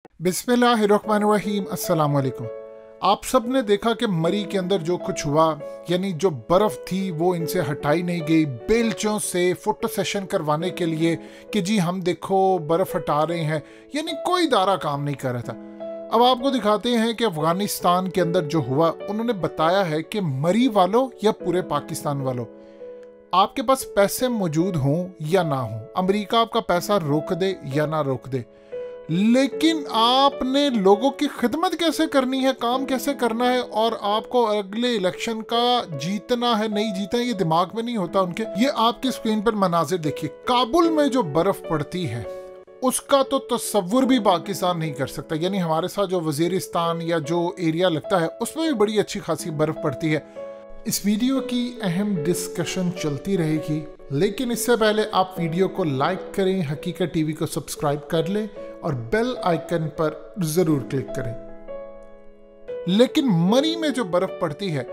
बिस्मिल्लाहिर्रहमानिर्रहीम, अस्सलाम वालेकुम। आप सब ने देखा कि मरी के अंदर जो कुछ हुआ, यानी जो बर्फ़ थी वो इनसे हटाई नहीं गई। बेलचों से फोटो सेशन करवाने के लिए कि जी हम देखो बर्फ़ हटा रहे हैं, यानी कोई इदारा काम नहीं कर रहा था। अब आपको दिखाते हैं कि अफ़गानिस्तान के अंदर जो हुआ, उन्होंने बताया है कि मरी वालों या पूरे पाकिस्तान वालों, आपके पास पैसे मौजूद हों या ना हों, अमेरिका आपका पैसा रोक दे या ना रोक दे, लेकिन आपने लोगों की खिदमत कैसे करनी है, काम कैसे करना है, और आपको अगले इलेक्शन का जीतना है नहीं जीतना ये दिमाग में नहीं होता उनके। ये आपकी स्क्रीन पर मनाजिर देखिए। काबुल में जो बर्फ पड़ती है उसका तो तस्वुर भी पाकिस्तान नहीं कर सकता। यानी हमारे साथ जो वजीरिस्तान या जो एरिया लगता है उसमें भी बड़ी अच्छी खासी बर्फ पड़ती है। इस वीडियो की अहम डिस्कशन चलती रहेगी, लेकिन इससे पहले आप वीडियो को लाइक करें, हकीकत टीवी को सब्सक्राइब कर लें और बेल आइकन पर जरूर क्लिक करें। लेकिन मरी में जो बर्फ पड़ती है,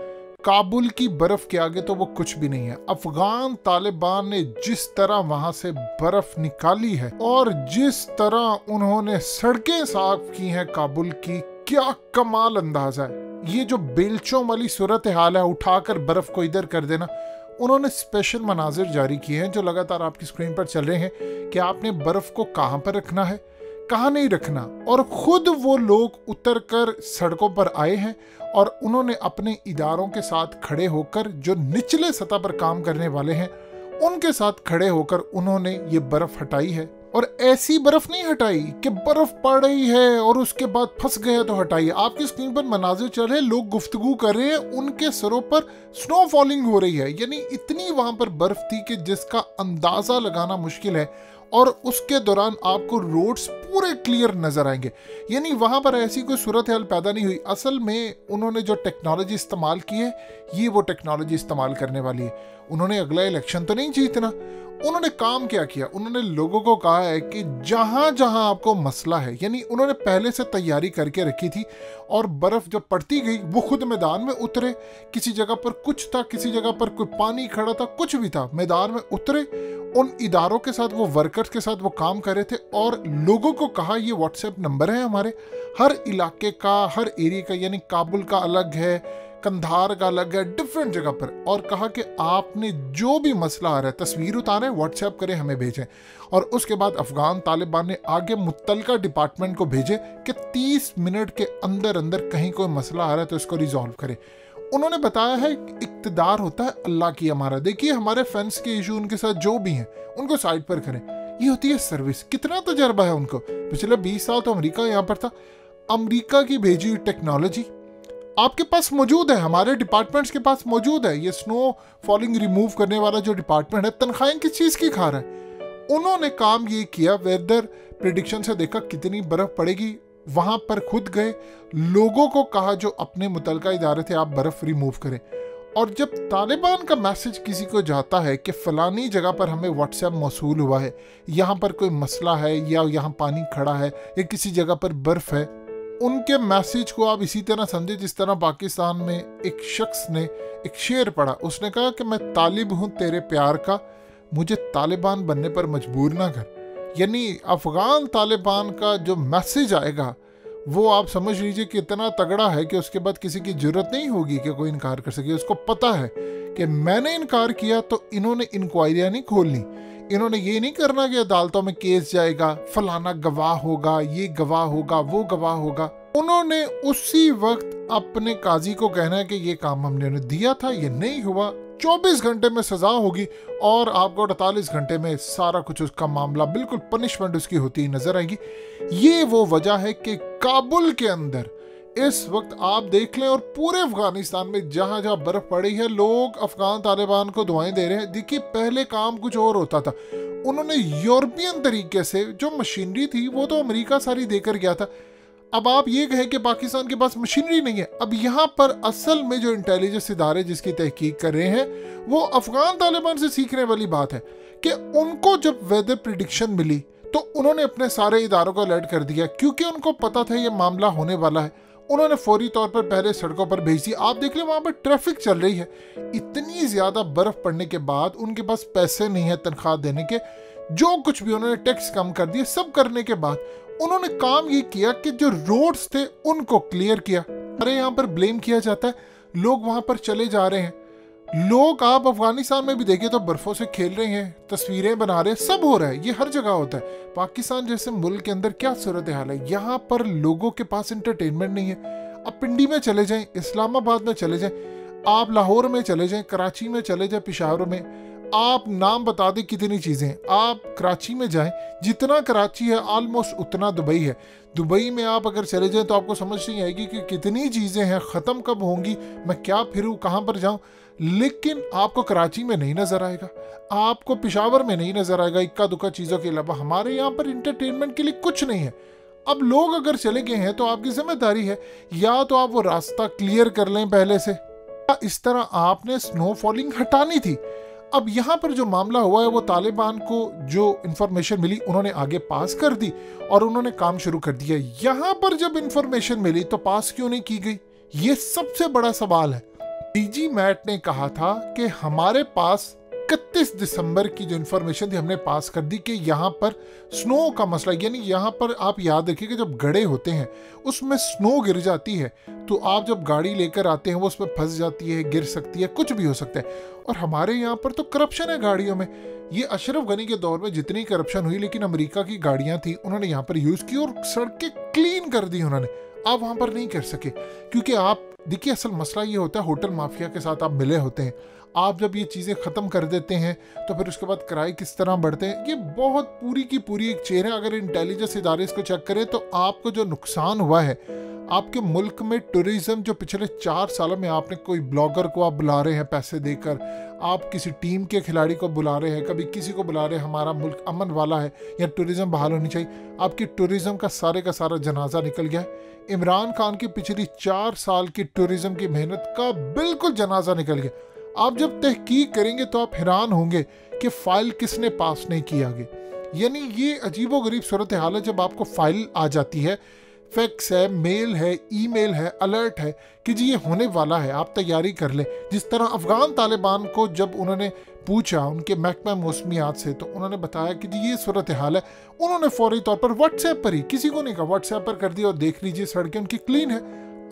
काबुल की बर्फ के आगे तो वो कुछ भी नहीं है। अफगान तालिबान ने जिस तरह वहां से बर्फ निकाली है और जिस तरह उन्होंने सड़कें साफ की हैं काबुल की, क्या कमाल अंदाजा है। ये जो बेलचों वाली सूरत हाल है, उठाकर बर्फ को इधर कर देना, उन्होंने स्पेशल मनाजिर जारी किए हैं जो लगातार आपकी स्क्रीन पर चल रहे हैं कि आपने बर्फ को कहां पर रखना है, कहाँ नहीं रखना। और खुद वो लोग उतर कर सड़कों पर आए हैं और उन्होंने अपने इदारों के साथ खड़े होकर, जो निचले सतह पर काम करने वाले हैं उनके साथ खड़े होकर उन्होंने ये बर्फ हटाई है। और ऐसी बर्फ नहीं हटाई कि बर्फ पड़ रही है और उसके बाद फंस गए तो हटाई। आपकी स्क्रीन पर मनाजिर चल रहे, लोग गुफ्तगू कर रहे हैं, उनके सरों पर स्नो फॉलिंग हो रही है। यानी इतनी वहां पर बर्फ थी कि जिसका अंदाजा लगाना मुश्किल है। और उसके दौरान आपको रोड्स पूरे क्लियर नजर आएंगे। यानी वहां पर ऐसी कोई सूरत हाल पैदा नहीं हुई। असल में उन्होंने जो टेक्नोलॉजी इस्तेमाल की है, ये वो टेक्नोलॉजी इस्तेमाल करने वाली है। उन्होंने अगला इलेक्शन तो नहीं जीतना। उन्होंने काम क्या किया, उन्होंने लोगों को कहा है कि जहां जहां आपको मसला है, यानी उन्होंने पहले से तैयारी करके रखी थी। और बर्फ जब पड़ती गई वो खुद मैदान में उतरे। किसी जगह पर कुछ था, किसी जगह पर कोई पानी खड़ा था, कुछ भी था, मैदान में उतरे। उन इदारों के साथ, वो वर्कर्स के साथ वो काम कर रहे थे और लोगों को कहा ये व्हाट्सएप नंबर है हमारे, हर इलाके का, हर एरिया का, यानी काबुल का अलग है, कंधार का अलग है, डिफरेंट जगह पर। और कहा कि आपने जो भी मसला आ रहा है तस्वीर उतारें, व्हाट्सएप करें, हमें भेजें। और उसके बाद अफगान तालिबान ने आगे मुत्तलका डिपार्टमेंट को भेजे कि 30 मिनट के अंदर अंदर कहीं कोई मसला आ रहा है तो इसको रिजॉल्व करें। उन्होंने बताया है इक्तदार होता है अल्लाह की अमानत। देखिए हमारे फैंस के इशू उनके साथ जो भी हैं उनको साइड पर करें, ये होती है सर्विस। कितना तजर्बा है उनको, पिछले 20 साल तो अमेरिका यहाँ पर था। अमेरिका की भेजी हुई टेक्नोलॉजी आपके पास मौजूद है, हमारे डिपार्टमेंट्स के पास मौजूद है। ये स्नो फॉलिंग रिमूव करने वाला जो डिपार्टमेंट है, तनख्वाहें किस चीज़ की खा रहा है। उन्होंने काम ये किया, वेदर प्रिडिक्शन से देखा कितनी बर्फ पड़ेगी, वहां पर खुद गए, लोगों को कहा जो अपने मुतलका इदारे थे आप बर्फ रिमूव करें। और जब तालिबान का मैसेज किसी को जाता है कि फलानी जगह पर हमें व्हाट्सएप मौसूल हुआ है, यहाँ पर कोई मसला है या यहाँ पानी खड़ा है या किसी जगह पर बर्फ है, उनके मैसेज को आप इसी तरह समझे जिस तरह पाकिस्तान में एक शख्स ने एक शेर पढ़ा। उसने कहा कि मैं तालिब हूँ तेरे प्यार का, मुझे तालिबान बनने पर मजबूर ना कर। यानी अफगान तालिबान का जो मैसेज आएगा वो आप समझ लीजिए कि इतना तगड़ा है कि उसके बाद किसी की जरूरत नहीं होगी कि कोई इनकार कर सके। उसको पता है कि मैंने इनकार किया तो इन्होंने इंक्वायरियां नहीं खोलनी, इन्होंने ये नहीं करना कि अदालतों में केस जाएगा, फलाना गवाह होगा, ये गवाह होगा, वो गवाह होगा। उन्होंने उसी वक्त अपने काजी को कहना है कि ये काम हमने दिया था, ये नहीं हुआ, 24 घंटे में सजा होगी और आपको 48 घंटे में सारा कुछ उसका मामला, बिल्कुल पनिशमेंट उसकी होती ही नजर आएगी। ये वो वजह है कि काबुल के अंदर इस वक्त आप देख लें और पूरे अफगानिस्तान में जहां जहां बर्फ पड़ी है, लोग अफगान तालिबान को दुआएं दे रहे हैं। देखिए पहले काम कुछ और होता था। उन्होंने यूरोपियन तरीके से जो मशीनरी थी वो तो अमेरिका सारी देकर गया था। अब आप ये कहें कि पाकिस्तान के पास मशीनरी नहीं है। अब यहाँ पर असल में जो इंटेलिजेंस इदारे जिसकी तहकीक कर रहे हैं वो अफगान तालिबान से सीखने वाली बात है कि उनको जब वेदर प्रिडिक्शन मिली तो उन्होंने अपने सारे इदारों को अलर्ट कर दिया, क्योंकि उनको पता था ये मामला होने वाला है। उन्होंने फौरी तौर पर पहले सड़कों पर भेज दी। आप देख लें वहां पर ट्रैफिक चल रही है। इतनी ज्यादा बर्फ पड़ने के बाद उनके पास पैसे नहीं है तनख्वाह देने के। जो कुछ भी उन्होंने टैक्स कम कर दिए, सब करने के बाद उन्होंने काम ये किया कि जो रोड्स थे उनको क्लियर किया। अरे यहाँ पर ब्लेम किया जाता है, लोग वहां पर चले जा रहे हैं। लोग आप अफगानिस्तान में भी देखें तो बर्फों से खेल रहे हैं, तस्वीरें बना रहे हैं, सब हो रहा है, ये हर जगह होता है। पाकिस्तान जैसे मुल्क के अंदर क्या सूरत हाल है, यहाँ पर लोगों के पास इंटरटेनमेंट नहीं है। अब पिंडी में चले जाएं, इस्लामाबाद में चले जाएं, आप लाहौर में चले जाएं, कराची में चले जाएं, पेशावर में, आप नाम बता दें कितनी चीज़ें। आप कराची में जाएं, जितना कराची है ऑलमोस्ट उतना दुबई है। दुबई में आप अगर चले जाएं तो आपको समझ नहीं आएगी कि कितनी चीज़ें हैं, ख़त्म कब होंगी, मैं क्या फिरूं, कहाँ पर जाऊं। लेकिन आपको कराची में नहीं नज़र आएगा, आपको पेशावर में नहीं नज़र आएगा, इक्का दुक्का चीज़ों के अलावा। हमारे यहाँ पर इंटरटेनमेंट के लिए कुछ नहीं है। अब लोग अगर चले गए हैं तो आपकी जिम्मेदारी है या तो आप वो रास्ता क्लियर कर लें पहले से, इस तरह आपने स्नो फॉलिंग हटानी थी। अब यहाँ पर जो मामला हुआ है वो तालिबान को जो इंफॉर्मेशन मिली उन्होंने आगे पास कर दी और उन्होंने काम शुरू कर दिया। यहाँ पर जब इंफॉर्मेशन मिली तो पास क्यों नहीं की गई, ये सबसे बड़ा सवाल है। डीजी मैट ने कहा था कि हमारे पास 31 दिसंबर की जो इंफॉर्मेशन थी हमने पास कर दी कि यहाँ पर स्नो का मसला, यानी यहाँ पर आप याद रखिए कि जब गड्ढे होते हैं उसमें स्नो गिर जाती है तो आप जब गाड़ी लेकर आते हैं वो उसमें फंस जाती है, गिर सकती है, कुछ भी हो सकता है। और हमारे यहाँ पर तो करप्शन है गाड़ियों में। ये अशरफ गनी के दौर में जितनी करप्शन हुई, लेकिन अमेरिका की गाड़ियाँ थी उन्होंने यहाँ पर यूज़ की और सड़कें क्लीन कर दी उन्होंने। आप वहाँ पर नहीं कर सके क्योंकि आप देखिए असल मसला ये होता है, होटल माफिया के साथ आप मिले होते हैं। आप जब ये चीज़ें ख़त्म कर देते हैं तो फिर उसके बाद किराए किस तरह बढ़ते हैं, ये बहुत पूरी की पूरी एक चेन है। अगर इंटेलिजेंस इदारे इसको चेक करें तो आपको जो नुकसान हुआ है आपके मुल्क में टूरिज़्म, जो पिछले 4 सालों में आपने कोई ब्लॉगर को आप बुला रहे हैं पैसे देकर, आप किसी टीम के खिलाड़ी को बुला रहे हैं, कभी किसी को बुला रहे हैं, हमारा मुल्क अमन वाला है या टूरिज़्म बहाल होनी चाहिए, आपकी टूरिज़्म का सारा जनाजा निकल गया है। इमरान खान की पिछली 4 साल की टूरिज़्म की मेहनत का बिल्कुल जनाजा निकल गया। आप जब तहकीक करेंगे तो आप हैरान होंगे कि फ़ाइल किसने पास नहीं किया आगे। यानी ये अजीबोगरीब सूरत हाल है जब आपको फ़ाइल आ जाती है, फैक्स है, मेल है, ईमेल है, अलर्ट है कि जी ये होने वाला है, आप तैयारी कर लें। जिस तरह अफ़गान तालिबान को जब उन्होंने पूछा उनके महकमा मौसमियात से तो उन्होंने बताया कि जी ये सूरत हाल है, उन्होंने फौरी तौर पर व्हाट्सएप पर ही, किसी को नहीं कहा, व्हाट्सएप पर कर दिया और देख लीजिए सड़कें उनकी क्लीन है।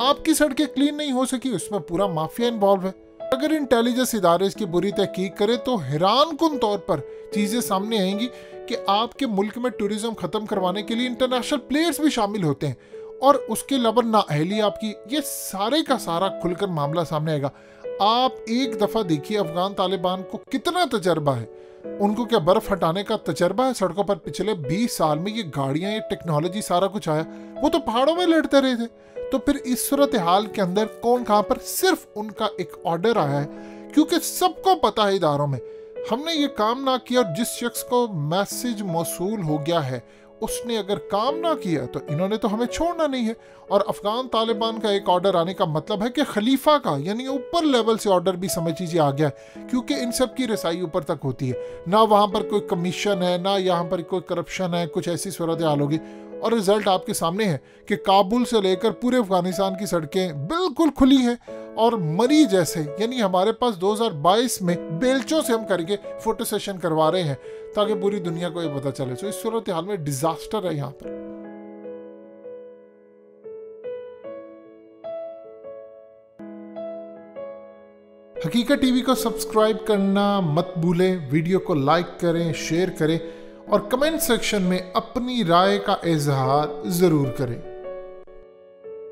आपकी सड़कें क्लीन नहीं हो सकी, उसमें पूरा माफिया इन्वॉल्व है। अगर इंटेलिजेंस इदारे इसकी बुरी तहकीक करे तो हैरान कुन तौर पर चीज़ें सामने आएंगी कि आपके मुल्क में टूरिज्म ख़त्म करवाने के लिए इंटरनेशनल प्लेयर्स भी शामिल होते हैं और उसके अलावा नाअहली आपकी, ये सारे का सारा खुलकर मामला सामने आएगा। आप एक दफ़ा देखिए अफगान तालिबान को कितना तजर्बा है, उनको क्या बर्फ़ हटाने का तजर्बा है सड़कों पर। पिछले 20 साल में ये गाड़ियाँ, ये टेक्नोलॉजी सारा कुछ आया, वो तो पहाड़ों में लड़ते रहे थे। तो फिर इस सूरत हाल के अंदर कौन कहाँ पर, सिर्फ उनका एक ऑर्डर आया है क्योंकि सबको पता है इदारों में हमने ये काम ना किया और जिस शख्स को मैसेज मौसूल हो गया है उसने अगर काम ना किया तो इन्होंने तो हमें छोड़ना नहीं है। और अफगान तालिबान का एक ऑर्डर आने का मतलब है कि खलीफा का, यानी ऊपर लेवल से ऑर्डर भी समझ लीजिए आ गया है क्योंकि इन सब की रसाई ऊपर तक होती है। ना वहाँ पर कोई कमीशन है, ना यहाँ पर कोई करप्शन है, कुछ ऐसी सूरत हाल होगी। और रिजल्ट आपके सामने है कि काबुल से लेकर पूरे अफगानिस्तान की सड़कें बिल्कुल खुली हैं और मरी जैसे, यानी हमारे पास 2022 में बेलचों से हम करके फोटो सेशन करवा रहे हैं ताकि पूरी दुनिया को ये पता चले। तो इस सूरत हाल में डिजास्टर है यहाँ पर। हकीकत टीवी को सब्सक्राइब करना मत भूलें, वीडियो को लाइक करें, शेयर करें और कमेंट सेक्शन में अपनी राय का इजहार जरूर करें।